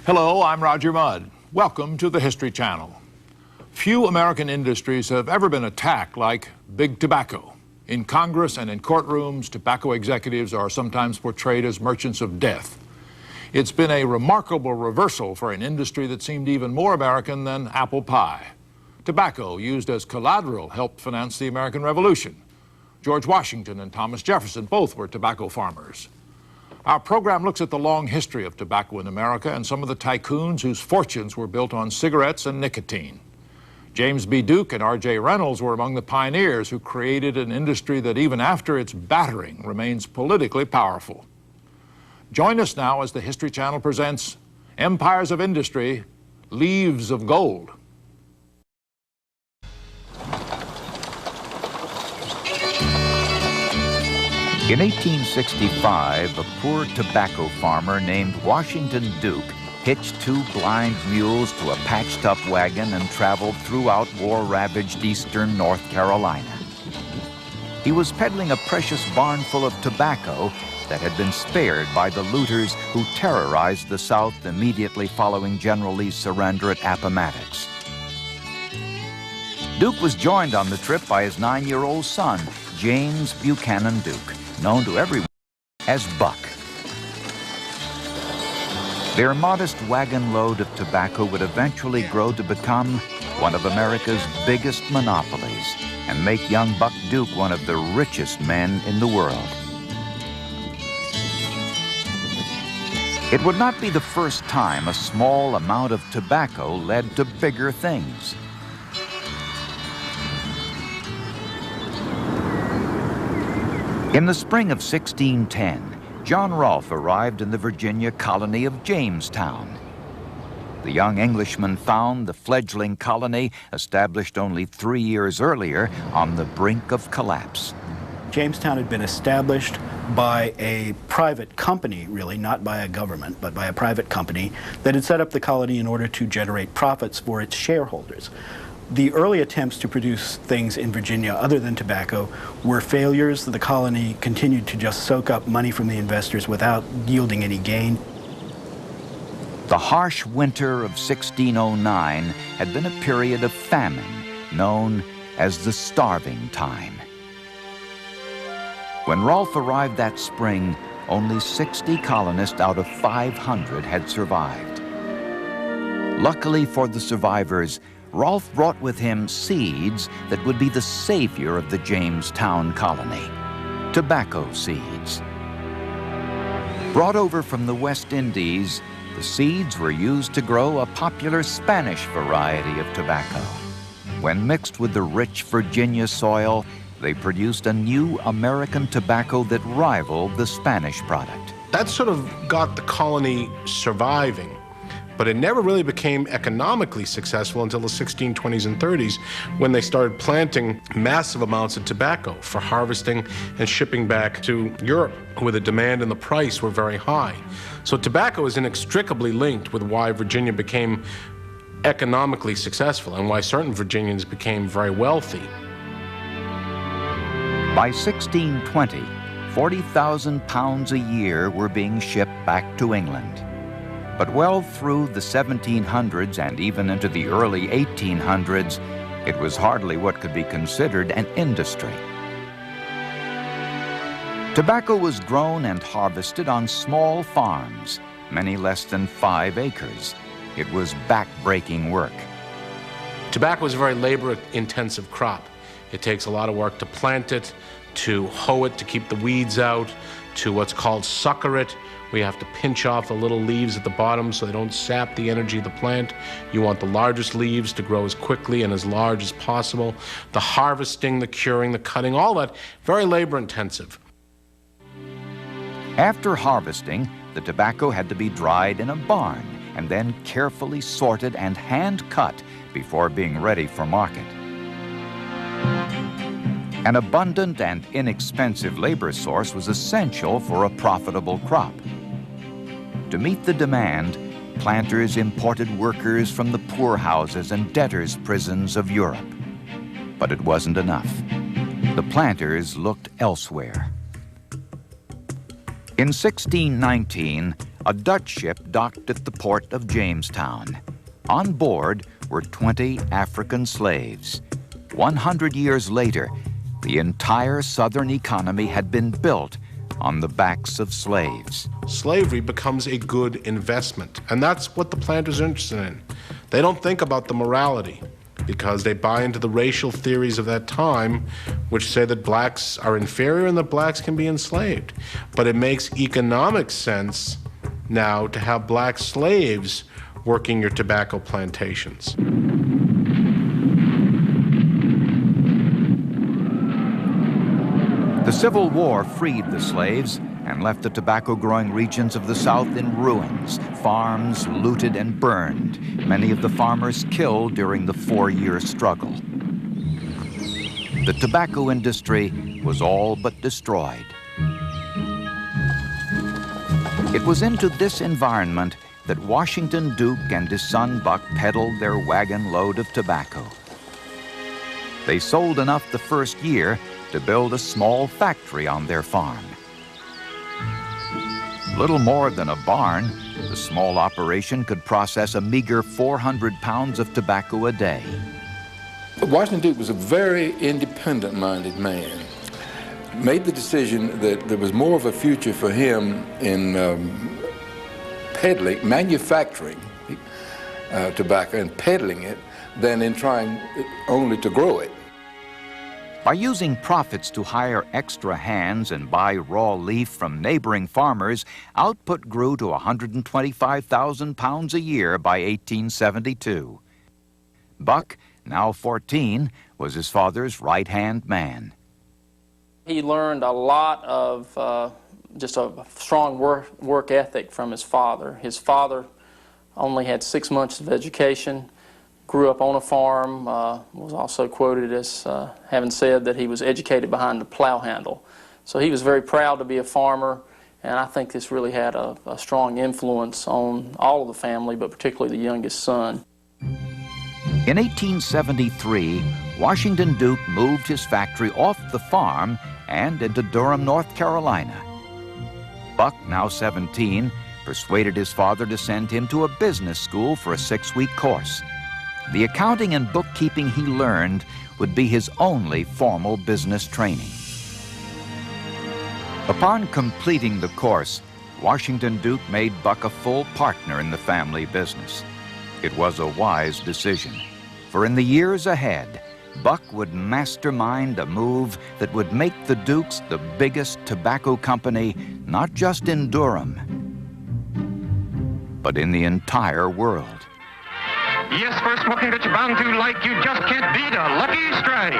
Hello, I'm Roger Mudd. Welcome to the History Channel. Few American industries have ever been attacked like big tobacco. In Congress and in courtrooms, tobacco executives are sometimes portrayed as merchants of death. It's been a remarkable reversal for an industry that seemed even more American than apple pie. Tobacco, used as collateral, helped finance the American Revolution. George Washington and Thomas Jefferson both were tobacco farmers. Our program looks at the long history of tobacco in America and some of the tycoons whose fortunes were built on cigarettes and nicotine. James B. Duke and R.J. Reynolds were among the pioneers who created an industry that even after its battering remains politically powerful. Join us now as the History Channel presents Empires of Industry, Leaves of Gold. In 1865, a poor tobacco farmer named Washington Duke hitched two blind mules to a patched-up wagon and traveled throughout war-ravaged eastern North Carolina. He was peddling a precious barn full of tobacco that had been spared by the looters who terrorized the South immediately following General Lee's surrender at Appomattox. Duke was joined on the trip by his 9-year-old son, James Buchanan Duke, known to everyone as Buck. Their modest wagon load of tobacco would eventually grow to become one of America's biggest monopolies and make young Buck Duke one of the richest men in the world. It would not be the first time a small amount of tobacco led to bigger things. In the spring of 1610, John Rolfe arrived in the Virginia colony of Jamestown. The young Englishman found the fledgling colony, established only 3 years earlier, on the brink of collapse. Jamestown had been established by a private company, really, not by a government, but by a private company that had set up the colony in order to generate profits for its shareholders. The early attempts to produce things in Virginia other than tobacco were failures. The colony continued to just soak up money from the investors without yielding any gain. The harsh winter of 1609 had been a period of famine known as the Starving Time. When Rolfe arrived that spring, only 60 colonists out of 500 had survived. Luckily for the survivors, Rolfe brought with him seeds that would be the savior of the Jamestown colony, tobacco seeds. Brought over from the West Indies, the seeds were used to grow a popular Spanish variety of tobacco. When mixed with the rich Virginia soil, they produced a new American tobacco that rivaled the Spanish product. That sort of got the colony surviving. But it never really became economically successful until the 1620s and 30s, when they started planting massive amounts of tobacco for harvesting and shipping back to Europe, where the demand and the price were very high. So tobacco is inextricably linked with why Virginia became economically successful and why certain Virginians became very wealthy. By 1620, 40,000 pounds a year were being shipped back to England. But well through the 1700s and even into the early 1800s, it was hardly what could be considered an industry. Tobacco was grown and harvested on small farms, many less than 5 acres. It was back-breaking work. Tobacco is a very labor-intensive crop. It takes a lot of work to plant it, to hoe it, to keep the weeds out, to what's called sucker it. We have to pinch off the little leaves at the bottom so they don't sap the energy of the plant. You want the largest leaves to grow as quickly and as large as possible. The harvesting, the curing, the cutting, all that, very labor intensive. After harvesting, the tobacco had to be dried in a barn and then carefully sorted and hand-cut before being ready for market. An abundant and inexpensive labor source was essential for a profitable crop. To meet the demand, planters imported workers from the poorhouses and debtors' prisons of Europe. But it wasn't enough. The planters looked elsewhere. In 1619, A Dutch ship docked at the port of Jamestown. On board were 20 African slaves. 100 years later, the entire Southern economy had been built on the backs of slaves. Slavery becomes a good investment, and that's what the planters are interested in. They don't think about the morality because they buy into the racial theories of that time, which say that blacks are inferior and that blacks can be enslaved. But it makes economic sense now to have black slaves working your tobacco plantations. The Civil War freed the slaves and left the tobacco-growing regions of the South in ruins, farms looted and burned, many of the farmers killed during the 4-year struggle. The tobacco industry was all but destroyed. It was into this environment that Washington Duke and his son Buck peddled their wagon load of tobacco. They sold enough the first year to build a small factory on their farm. Little more than a barn, the small operation could process a meager 400 pounds of tobacco a day. Washington Duke was a very independent-minded man. Made the decision that there was more of a future for him in manufacturing tobacco and peddling it than in trying only to grow it. By using profits to hire extra hands and buy raw leaf from neighboring farmers, output grew to 125,000 pounds a year by 1872. Buck, now 14, was his father's right-hand man. He learned a lot of just a strong work ethic from his father. His father only had 6 months of education, grew up on a farm, was also quoted as having said that he was educated behind the plow handle. So he was very proud to be a farmer, and I think this really had a strong influence on all of the family, but particularly the youngest son. In 1873, Washington Duke moved his factory off the farm and into Durham, North Carolina. Buck, now 17, persuaded his father to send him to a business school for a 6-week course. The accounting and bookkeeping he learned would be his only formal business training. Upon completing the course, Washington Duke made Buck a full partner in the family business. It was a wise decision, for in the years ahead, Buck would mastermind a move that would make the Dukes the biggest tobacco company, not just in Durham, but in the entire world. Yes, for smoking that you're bound to like, you just can't beat a lucky strike.